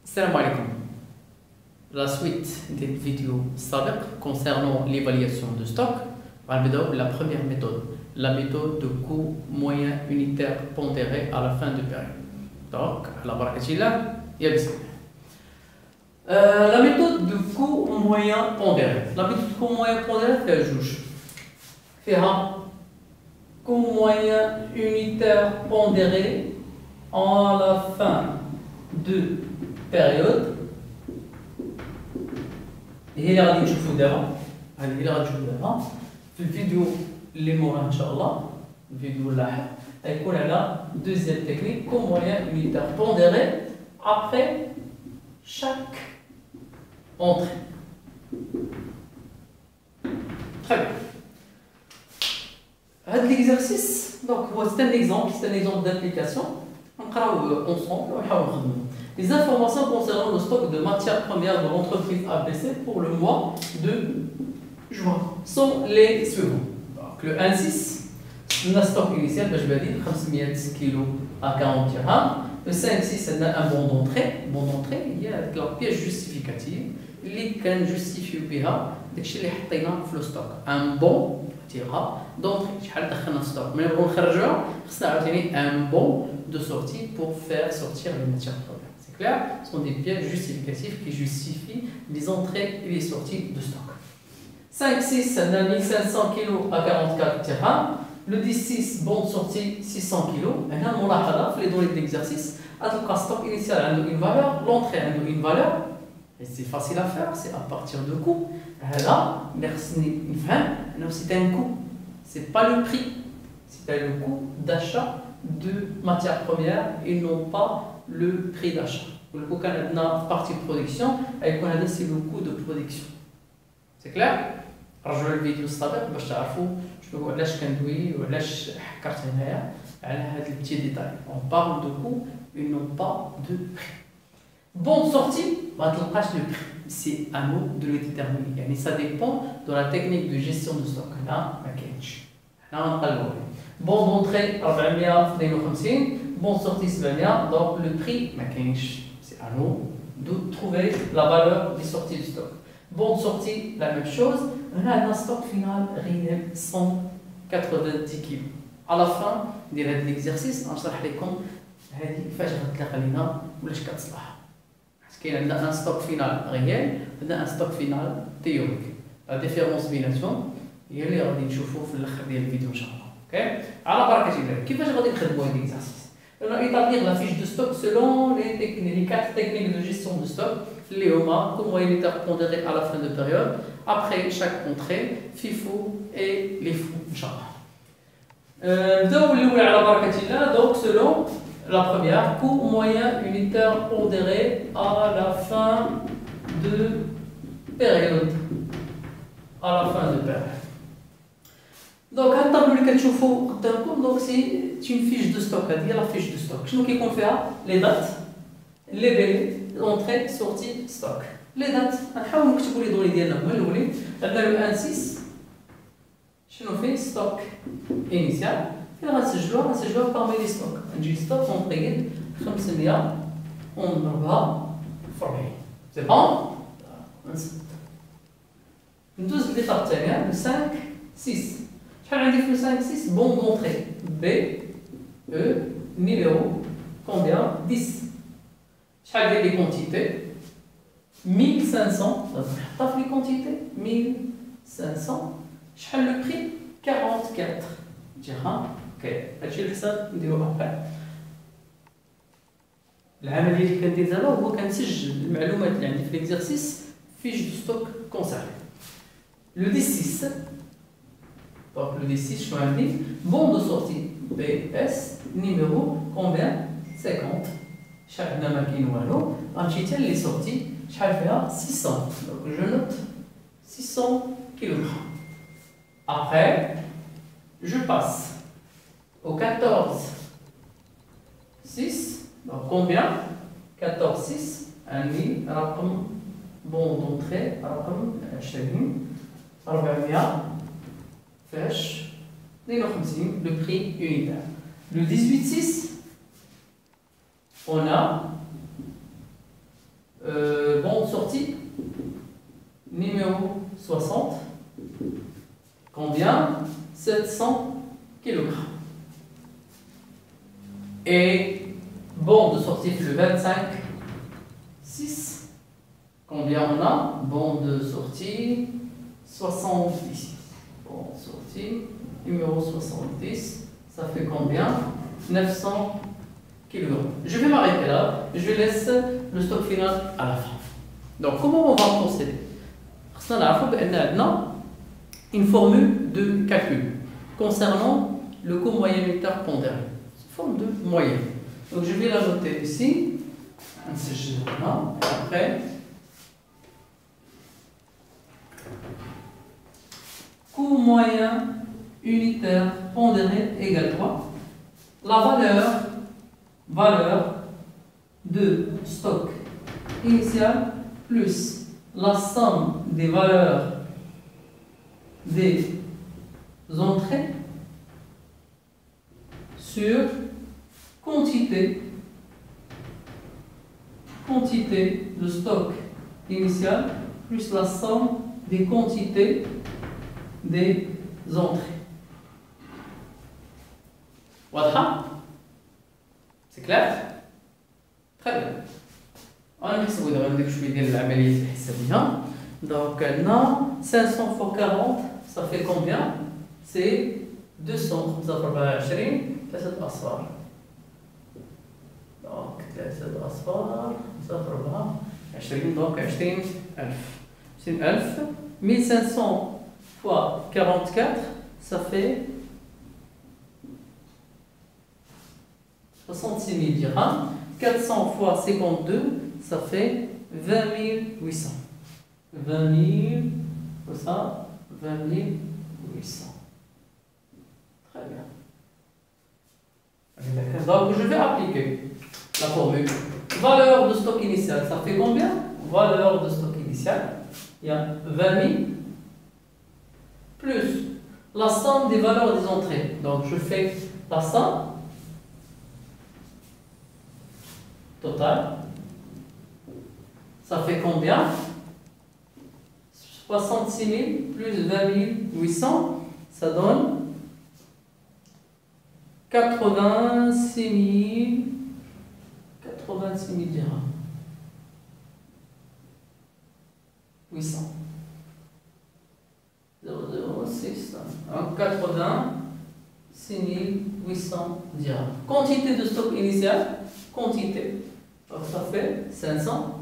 Salam alaikum. La suite des vidéos SABEC concernant l'évaluation de stock, on va la première méthode, la méthode de coût moyen unitaire pondéré à la fin de période. Donc, la barakatillah, ya bismillah. La méthode de coût moyen pondéré. La méthode de coût moyen pondéré fait juge. Fait un coût moyen unitaire pondéré à la fin de période. هي اللي غادي نشوفو دابا هذه اللي غادي نشوفو دابا في الفيديو اللي موراه ان شاء الله الفيديو اللاحق غيكون على دوزيام تكنيك كو موين يونيتير بونديري ابري شاك اونتري. Très bien. هذا ليكزارسيس دونك هو سي ان اكزومبل d'application نقراو ensemble ونحاولوا نخدمو. Les informations concernant le stock de matières premières de l'entreprise ABC pour le mois de juin sont les suivants. Donc, le 1,6, on a stock initial, je vais dire 500 kg à 40 dirhams. Le 5,6, on a un bon d'entrée. Bon d'entrée, il y a la pièce justificative اللي كنجوستيفيو بها داكشي اللي حطينا في لو ستوك. ان بون تيغا دونطري شحال دخلنا في ستوك ملي نبغيو نخرجوها خصنا عاوتاني ان بون دو سورتي pour faire sortir les matières premières. C'est clair, ce sont des pièces justificatives qui justifient les entrées et les sorties de stock. 5,6, on a 1500 kg à 44 dirhams. Le 10,6, bon de sortie 600 kg. Et là, on a les données de l'exercice. Le stock initial a une valeur, l'entrée a une valeur. Et c'est facile à faire, c'est à partir de coût. Là, c'est un coût. Ce n'est pas le prix, c'est le coût d'achat de matières premières et non pas le prix d'achat. Le coût qu'on a partie de production, c'est le coût de production. C'est clair? رجعوا الفيديو السابق باش تعرفوا شنو علاش كندوي وعلاش حكرت هنايا على هاد البتي ديتاي. On parle de coût et non pas de prix. Bon de sortie, ما تلقاش le prix. C'est à nous de le déterminer. يعني ça dépend de la technique de gestion de stock. هنا ما كاينش. هنا غنقلبوا. Bon d'entrée 452. Bon sortie 700, donc le prix, c'est à nous de trouver la valeur des sorties du stock. Bon de sortie, la même chose. On a un stock final réel 190 kg. À la fin de l'exercice, on شرح لكم هذه فاش غتلاقى لينا ولاش كتصلح. Parce qu'il y a un stock final réel, et un stock final théorique. La différence بيناتهم هي اللي غادي نشوفوا في الاخر ديال الفيديو ان شاء الله. اوكي؟ على بركة الله. كيفاش غادي نخدموا هذا l'exercice؟ On va établir la fiche de stock selon les 4 techniques de gestion de stock. Les OMA, comment unitaire pondéré à la fin de période, après chaque entrée, FIFO et les FOU, Inch'Allah. Donc, selon la première, coût moyen unitaire pondéré à la fin de période. À la fin de période. Donc, la table que tu vois, c'est une fiche de stock. Il y a la fiche de stock. Je nous fait les dates, les délais, l'entrée, sortie, stock. Les dates, on va vous les donner ديالنا. Le 1,6, je nous fais stock initial. Et on va se jouer parmi les stocks. Un stock, on paye 500, on va former. C'est bon? Nous tous les partenaires, le 5, 6. شحال عندي في 5 6 bon d'entrée B E numéro combien 10 شحال ديال لي كونتيتي 1500 نحطها في لي كونتيتي 1500 شحال لو بري 44 درهم. اوكي هادشي الحساب نديرو ابخي. العمليه اللي كندير دابا هو كنسجل المعلومات اللي عندي في ليكزارسيس فيش دو ستوك كونسيرفي. لو دي 6 donc le D6, je suis un bon de sortie BS, numéro combien 50. Chaque namakine ou alors, en chitel les sorties, chaque fois 600. Donc je note 600 kg. Après, je passe au 14, 6. Donc combien 14, 6. Un lit, bon d'entrée, 400. Fèche, le prix unitaire. Le 18,6, on a 60. Combien? 700 kg. Et bon de sortie le 25, 6. Combien on a? Bon de sortie 70. Bon de sortie numéro 70. Ça fait combien? 900 kg. Je vais m'arrêter là. Je laisse le stock final à la fin. Donc, comment on va procéder? On a une formule de calcul concernant le coût moyen unitaire pondéré. C'est une forme de moyenne. Donc, je vais la noter ici. Après, coût moyen unitaire pondéré égale quoi? La valeur de stock initial plus la somme des valeurs des entrées sur quantité de stock initial plus la somme des quantités des entrées. Voilà. C'est clair? Très bien. On va essayer de faire l'amélioration. Donc, 500 fois 40, ça fait combien? C'est 200. Ça fait 20, 3 أصفار. Donc, 3 أصفار, ça fait 20, donc 20,000. C'est 1000. 1500 fois 44, ça fait 66 000 dirhams. 400 fois 52, ça fait 20 800. 20 800. Très bien. Donc, je vais appliquer la formule. Valeur de stock initial, ça fait combien? Valeur de stock initial, il y a 20 000 plus la somme des valeurs des entrées. Donc, je fais la somme totale. Ça fait combien? 66 000 plus 20 800, ça donne 86 000 dirhams. 800. 006. Donc 86 800 dirhams. Quantité de stock initial, quantité. Donc ça fait 500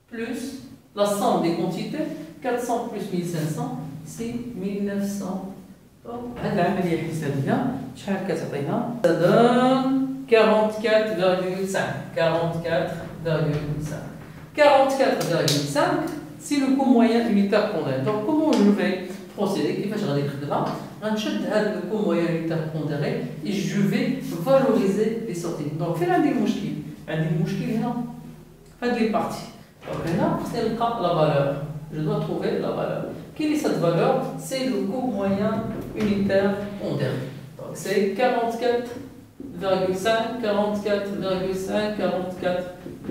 plus la somme des quantités, 400 plus 1500, c'est 1900. Donc, ça donne 44,5. 44,5, c'est le coût moyen unitaire pondéré. Donc, comment je vais procéder? Je vais le coût moyen unitaire pondéré et je vais valoriser les sorties. Donc, fais un mouchkil. Fais les parties. Donc là, c'est la valeur. Je dois trouver la valeur. Quelle est cette valeur? C'est le coût moyen unitaire pondéré. Donc c'est 44,5, 44,5,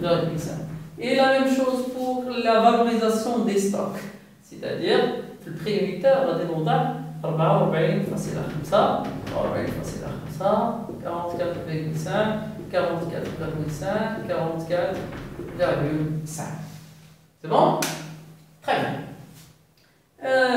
44,5. Et la même chose pour la valorisation des stocks. C'est-à-dire, le prix unitaire va demander 44 facile à 5, 44 facile à 5, 44,5, 44,5, 44,5. C'est bon? Très bien.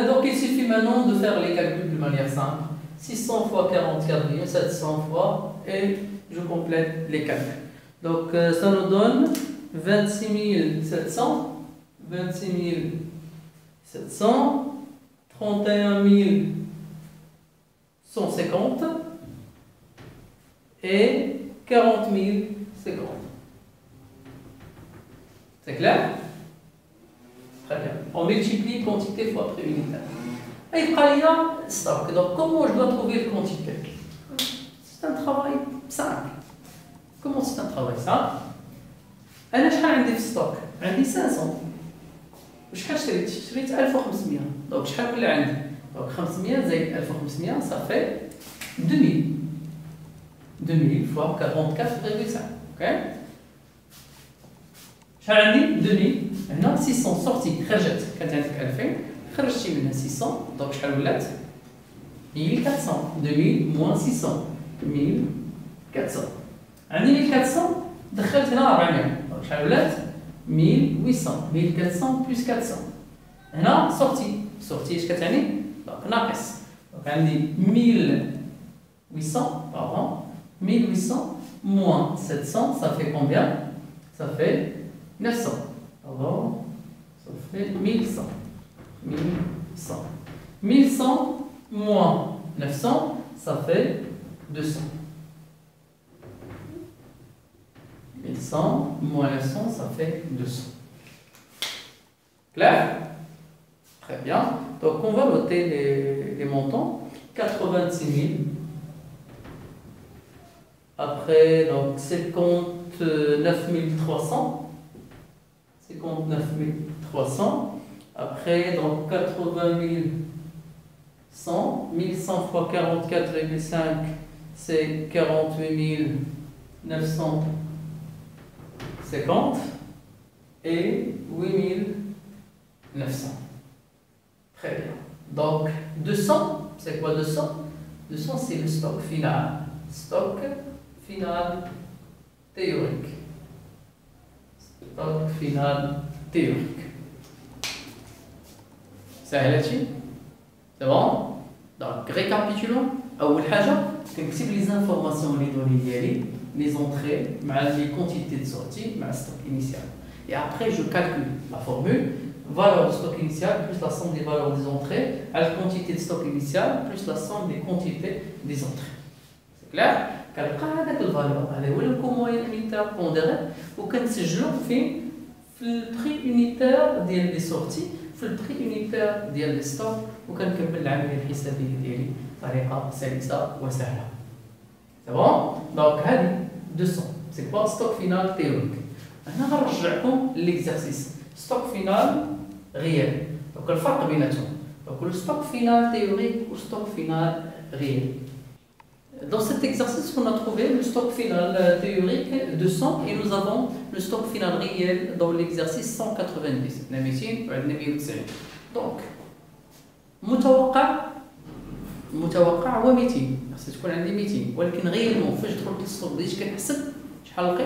Donc il suffit maintenant de faire les calculs de manière simple. 600 fois 44, 700 fois, et je complète les calculs. Donc ça nous donne 26 700, 26 700, 31 150 et 40 050. C'est clair? Très bien. On multiplie quantité fois prix unitaire. Et il y a stock. Donc, comment je dois trouver la quantité? C'est un travail simple. Comment c'est un travail simple? أنا شحال عندي في ستوك؟ عندي 500. وشحال شريت؟ شريت 1500. دونك شحال ولا عندي؟ دونك 500 زائد 1500 ça fait 2000. 2000 fois 44,5. OK? شحال عندي 2000 هنا 600 صورتي خرجت كانت عندك 2000 خرجتي منها 600 دونك شحال ولات 1400 2000 moins 600 1400 عندي 1400 دخلت هنا 400 دونك شحال ولات 1800 1400 plus 400 هنا صورتي اش كتعني دونك ناقص دونك عندي 1800 pardon 1800 moins 700 ça fait combien ça fait 900 pardon ça fait 1100 1100 moins 900 ça fait 200 1100 moins 900 ça fait 200 clair. Très bien. Donc, on va noter les montants. 86 000. Après, donc, 59 300. 59 300. Après, donc, 80 100. 1100 fois 44,5, c'est 48 950. Et 8 900. Très bien. Donc, 200, c'est quoi 200 200, c'est le stock final. Stock final théorique. Stock final théorique. سهلتي؟ C'est bon? Donc, récapitulons. أول حاجة كنكتب les informations اللي دوني ديالي les entrées مع les quantités de sortie مع stock initial. Et après, je calcule la formule. Valeur de stock initial plus la somme des valeurs des entrées à la quantité de stock initial plus la somme des quantités des entrées. C'est clair? كنلقى هذاك الفالور هذا هو الكوموين يونيتير بونديري وكنسجلو في البري يونيتير ديال لي سورتي في البري يونيتير ديال لي ستوك وكنكمل العمليه الحسابيه ديالي بطريقه سلسه وسهله. سي بون؟ دونك هذه 200 سي كوا ستوك فينال تيوريك. هنا غنرجعكم ليكزارسيس ستوك فينال réel. Donc le farq بيناتهم. Donc le stock final théorique ou stock final réel. Dans cet exercice, on a trouvé le stock final théorique 200 et nous avons le stock final réel dans l'exercice 190. Donc متوقع هو 200 خاص تكون عندي 200 ولكن غيالمون فاش دخلت للسوق بديت كنحسب شحال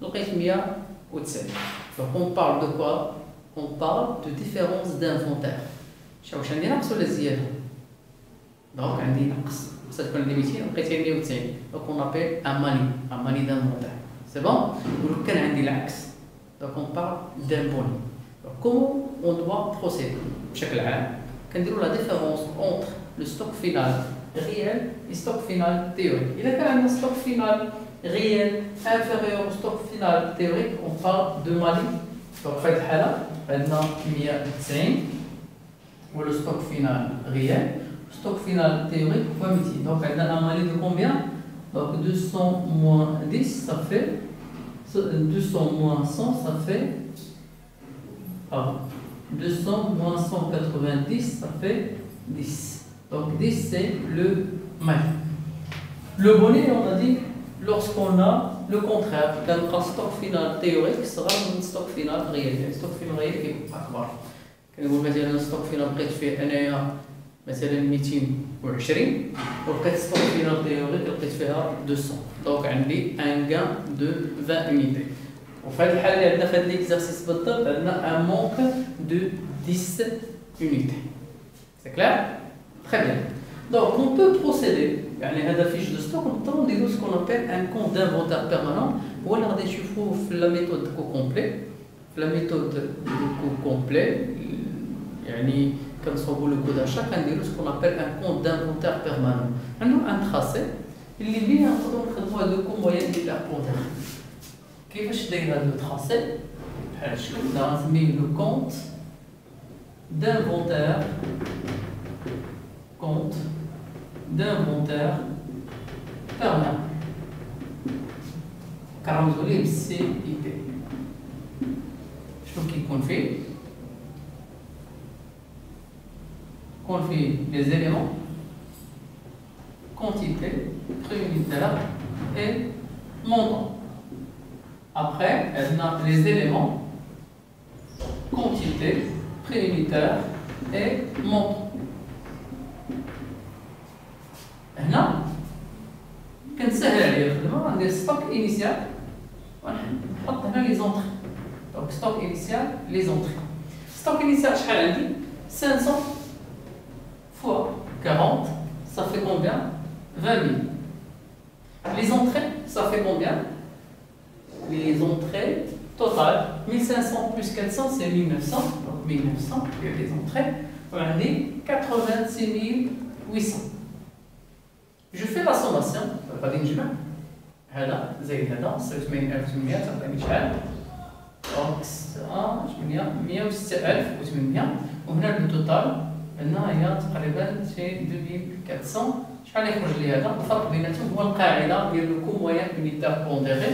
لقيت 190. Donc on parle de quoi? On parle de différence d'inventaire. واش عندي نقص ولا زياده؟ دونك عندي نقص خاصها تكون عندي 200 لقيت 190 دونك on appelle un mani d'inventaire. C'est bon? ولو كان عندي العكس دونك on parle d'un boni. Donc comment on doit procéder بشكل عام؟ كنديروا la différence entre le stock final réel et stock final théorique. إذا كان عندنا stock final réel inférieur au stock final théorique on parle de mani. Donc في هذه الحالة عندنا 190 و le stock final réel. Stock final théorique fois 200. Donc on a un mani de combien? Donc 200 moins 10 ça fait 200 moins 100 ça fait pardon 200 moins 190 ça fait 10. Donc 10 c'est le mani. Le bonnet on a dit lorsqu'on a le contraire d'un stock final théorique sera un stock final réel. Un stock final réel qui est أكبر. كنقول مثلا stock final لقيت فيه أنايا مثلا 220 ولقيت ستوك فينال تيوريك لقيت فيها 200 دونك عندي ان غان دو 20 يونيتي. وفي هذه الحاله اللي عندنا في هذا ليكزارسيس بالضبط عندنا ان مونك دو 10 يونيتي. سي كلير؟ تري بيان. دونك اون بو بروسيدي يعني هذا فيش دو ستوك نقدروا نديرو سكون ابيل ان كونت دانفونتير بيرمانون هو اللي غادي نشوفوه في لا ميثود كو كومبلي. في لا ميثود كو كومبلي يعني كنصوبوا لو كود d'achat كنديروا سكون ابيل ان كونت دانفونتير بيرمانون. عندنا ان تراسي اللي بيه نقدروا نخدموا هذوك موين ديال لابونتير. كيفاش داير هذا لو تراسي؟ بحال الشكل دا غنسميه لو كونت دانفونتير بيرمانون كنرمزوا ليه بالسي اي بي. شنو كيكون فيه؟ On fait les éléments, quantité, prix unitaire et montant. Après, on a les éléments quantité, prix unitaire et montant. هنا كنسهل عليا الخدمه ندير ستوك انيسيال ونحط هنا لي زونطري. دونك ستوك انيسيال لي زونطري. ستوك انيسيال شحال عندي 500 fois 40 ça fait combien 20 000. Les entrées ça fait combien les entrées totales 1500 plus 400 c'est 1900 donc 1900 plus les entrées on a 86 800. Je fais la sommation غادي نجمع هذا زائد هذا 86800 تعطيني شحال دونك 106800 وهنا التوتال هنا هي تقريبا شي 2400 شحال يخرج لي هذا الفرق بيناتهم هو القاعده ديال لو كو موين يونيتير بونديري.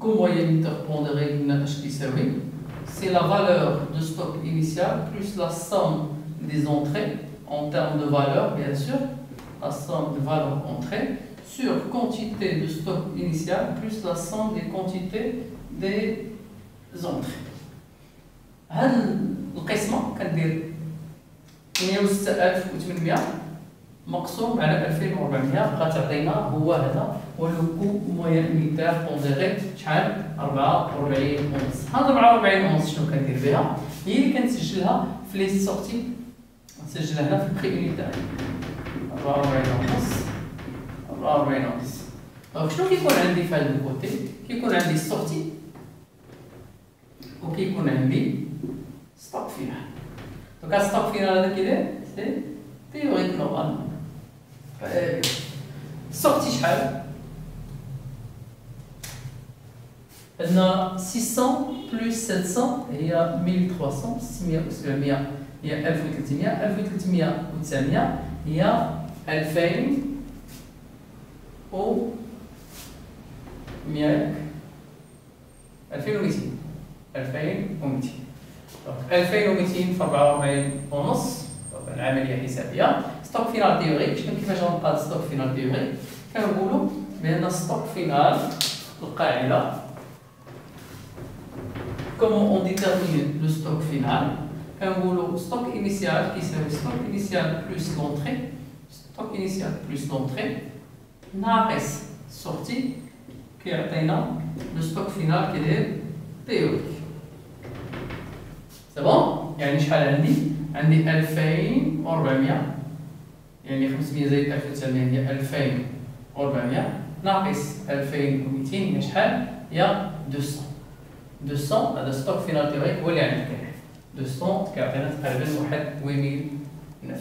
كو موين يونيتير بونديري قلنا اش كيساوي سي لا فالور دو ستوك انيسيال بلس لا سوم دي زونطري en termes de valeur bien sûr la somme de valeur entrée sur quantité de stock initial plus la somme des quantités des entrées. هاد القسمة كندير 106800 مقسوم على 2400 غتعطينا هو هذا هو لو كو موين يونيتير بونديري شحال 44 ونص. هاد 44 ونص شنو كندير بها هي اللي كنسجلها في لي سورتي نسجلها هنا في البري يونيتير 44 ونص 44 ونص. دونك شنو كيكون عندي في هذا الكوتي كيكون عندي السورتي وكيكون عندي ستوك فينال. دونك ستوك فينال هذا كيداير سي تيوريك نورمال. السورتي شحال عندنا 600 بلس 700 هي 1300 600 و 700 هي 1300 1300 و 900 هي 2000 و 100 2200 2200 دونك 2200 في 44 ونص العمليه حسابيه. ستوك فينال تيوريك شنو كيفاش غنلقى ستوك فينال تيوريك كنقولوا بان ستوك فينال القاعده comment on détermine le stock final كنقولوا stock initial كيساوي stock initial plus l'entrée stock initial plus l'entrée ناقص sortie كيعطينا le stock final كيداير théorique. c'est bon يعني شحال عندي 2400 يعني 500 زائد 1900 هي 2400 ناقص 2200 هي شحال هي 200 هذا ستوك فينال تيوريك هو اللي عندك 200 كيعطينا تقريبا 8900.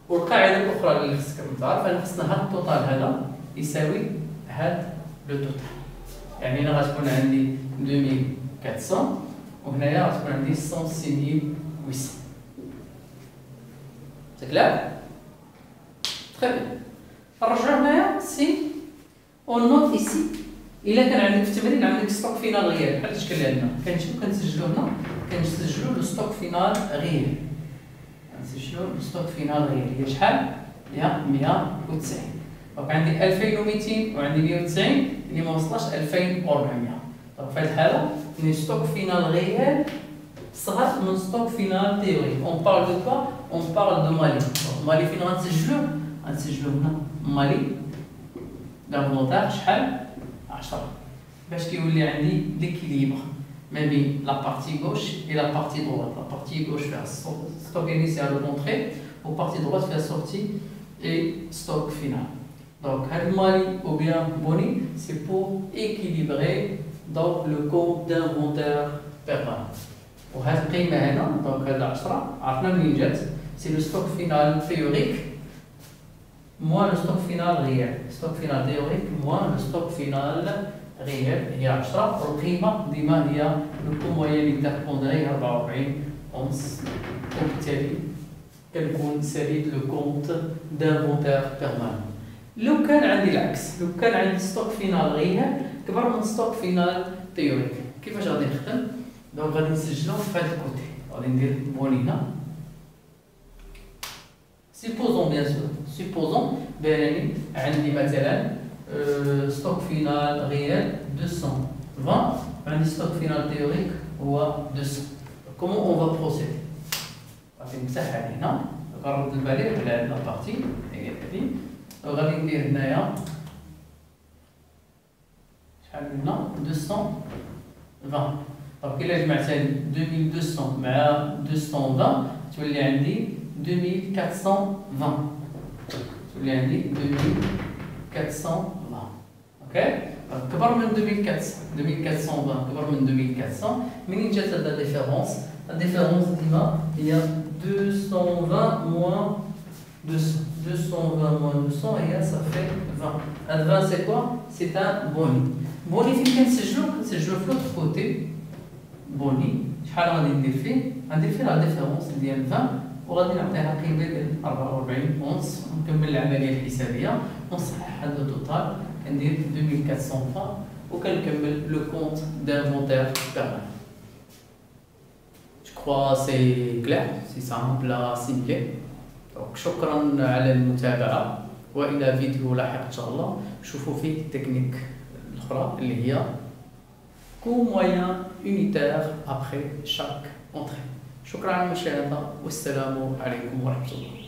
والقاعده الاخرى اللي خصك تعرف ان خصنا هذا التوتال هذا يساوي هذا لو توتال يعني هنا غتكون عندي 2400 وهنايا غتكون عندي 106800. C'est clair? Très bien. نرجعو هنايا سي on note ici إلا كان عندك في التمرين عندك ستوك فينال غيال بحال الشكل اللي عندنا كنسجلو هنا كنسجلو لو ستوك فينال غيال كنسجلو لو ستوك فينال غيال هي شحال؟ هي 190. دونك عندي 2200 وعندي 190 اللي ما وصلش 2400. دونك في هذه الحالة عندي ستوك فينال غيال صغر من ستوك فينال تيوريك. اون بارل دو كوا؟ اون بارل دو مالي. مالي فين غنسجلو؟ غنسجلو هنا مالي دافونتاج شحال؟ 10 باش كيولي عندي ليكيليبر ما بين لا بارتي غوش et la partie droite. La partie gauche فيها stock initial d'entrée و partie droite فيها sortie et stock final. Donc هاد مالي ou bien boni c'est pour équilibrer donc le compte d'inventaire permanent. وهاد القيمة هنا دونك هاد 10 عرفنا منين جات c'est le stock final théorique moins le stock final réel. Stock final théorique moins le stock final réel هي 10 والقيمة ديما هي لو كو موين انتربونديري 44 ونص وبالتالي كنكون ساليت لو كونت دانفونتير بيرمانون. لو كان عندي العكس لو كان عندي ستوك فينال غير كبر من ستوك فينال تيوريك كيفاش غادي نخدم؟ دونك غادي نسجلو في هاد الكوتي غادي ندير مولي هنا. supposons bien sûr supposons بأنني عندي مثلا ستوك فينال ريال 220 عندي ستوك فينال تيوريك هو 200. comment on va procéder. غادي نمسح على هنا غنرد البالي على لا بارتي هي هذه وغادي ندير هنايا شحال قلنا 220. دونك إلا جمعت 2200 مع 220 تولي عندي 2420. تولي عندي 2420. اوكي كبر من 2420 كبر من 2400. منين جات هاد لا ديفيرونس؟ لا ديفيرونس ديما هي 220 موان 200. 220 moins 200 et ça fait 20. Un 20 c'est quoi? C'est un boni. Boni فين كنسجلو؟ كنسجلو في l'autre côté. بوني شحال غادي ندير فيه؟ غندير فيه لا ديفيرونس ديال 20 وغادي نعطيها قيمه ديال 44 اونص ونكمل العمليه الحسابيه ونصحح هذا التوتال كندير 2420 وكنكمل لو كونت d'inventaire permanent. Je crois c'est clair, c'est simple à assimiler. Donc شكرا على المتابعه والى فيديو لاحق ان شاء الله شوفوا فيه التكنيك الاخرى اللي هي coût moyen unitaire après chaque entrée. شكرا على المشاهدة والسلام عليكم ورحمة الله.